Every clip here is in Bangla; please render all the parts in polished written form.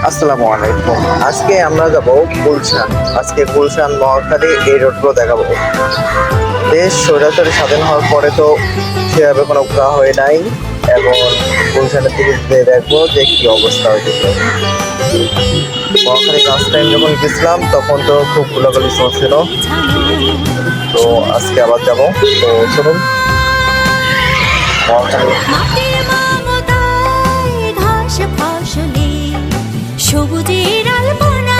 আসসালামু আলাইকুম। আজকে আমরা যাব গুলশান। আজকে গুলশান মহাখালী এই রোডগুলো দেখাবো। দেশ স্বৈরাচারী স্বাধীন হওয়ার পরে তো সেভাবে কোনো ঘোরা হয় নাই, এবং গুলশানের দিকে যেয়ে দেখবো যে কি অবস্থা হয়েছে। মহাখালী লাস্ট টাইম যখন গেছিলাম তখন তো খুব গোলাগুলি চলছিল, তো আজকে আবার যাব। তো চলুন মহাখালী। সবুজের আলপনা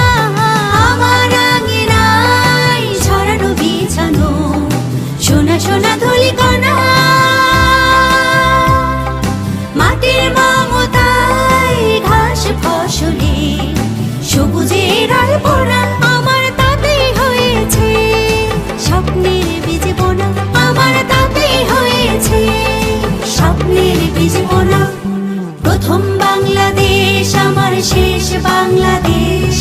আমার আঙিনায় ছড়ানো বিছানো সোনা সোনা ধুলিকণা, মাটির মমতায় ঘাস ফসলে সবুজের আলপনা আমার তাতেই হয়েছে স্বপ্নের বীজ বোনা, আমার তাতেই হয়েছে স্বপ্নের বীজ বোনা। প্রথম বাংলাদেশ আমার শেষ বাংলাদেশ,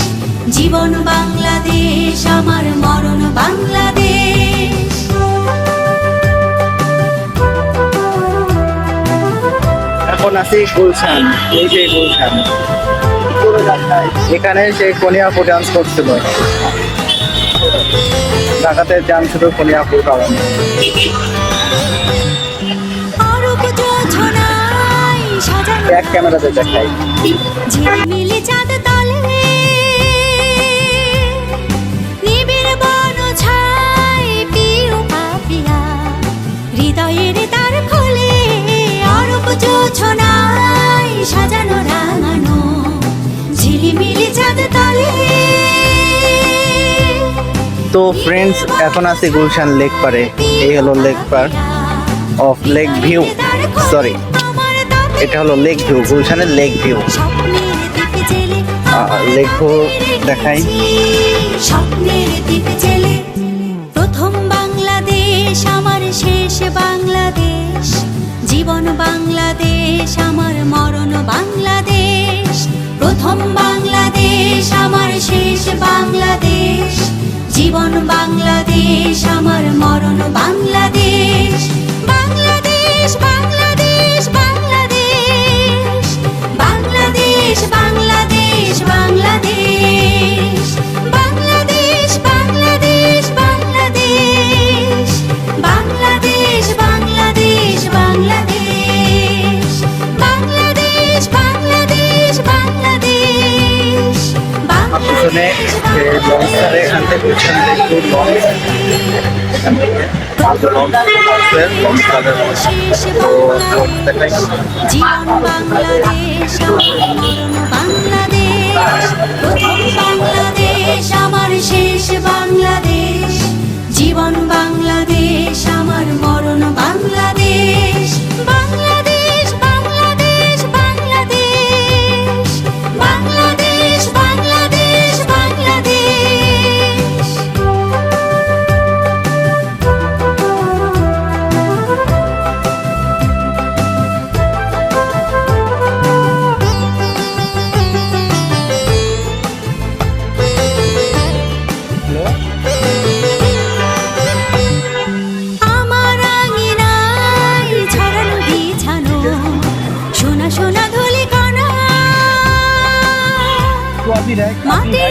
জীবন বাংলাদেশ আমার মরণ বাংলাদেশ। এখন আছি গুলশান। এই যে গুলশান, এখানে সেই কনিয়াপু ডান্স করছিল। ঢাকাতে যান শুধু কনিয়াপুর কারণে। এক ক্যামেরাতে দেখাই। ঝিলমিলি চাঁদ তলে নিবিড় বন ছায় পিউ পাপিয়া হৃদয়ের তার খোলে অরূপ জোছনায় সাজানো রাঙানো ঝিলিমিলি চাঁদ তলে। তো ফ্রেন্ডস, এখন আছি গুলশান লেক পারে। এই হলো lake per of lake view, sorry এটা হলো লেক ভিউ, গুলশানের লেক ভিউ। লেক ভিউ দেখাই। স্বপ্নের দ্বীপ জেলে প্রথম বাংলাদেশ আমার শেষ বাংলাদেশ, জীবন বাংলাদেশ আমার মরণ বাংলাদেশ। প্রথম বাংলাদেশ আমার শেষ বাংলাদেশ, জীবন বাংলাদেশ আমার মরণ বাংলাদেশ। বাংলাদেশ বাংলাদেশ বাংলাদেশ বাংলাদেশ বাংলাদেশ বাংলাদেশ বাংলাদেশ বাংলাদেশ বাংলাদেশ বাংলাদেশ বাংলাদেশ বাংলাদেশ বাংলাদেশ বাংলাদেশ বাংলাদেশ পিছনে লঞ্চ ছাড়ে, এখান থেকে গুলশান লেক ভিউ লঞ্চ। জীবন বাংলাদেশ আমার মরণ বাংলাদেশ। প্রথম বাংলাদেশ আমার শেষ বাংলাদেশ, জীবন বাংলাদেশ আমার মরণ বাংলাদেশ। বাংলাদেশ বাংলাদেশ বাংলাদেশ বাংলাদেশ বাংলাদেশ বাংলাদেশ। আমার আঙিনায় ছড়ানো বিছানো সোনা সোনা ধুলিকণা, মাটির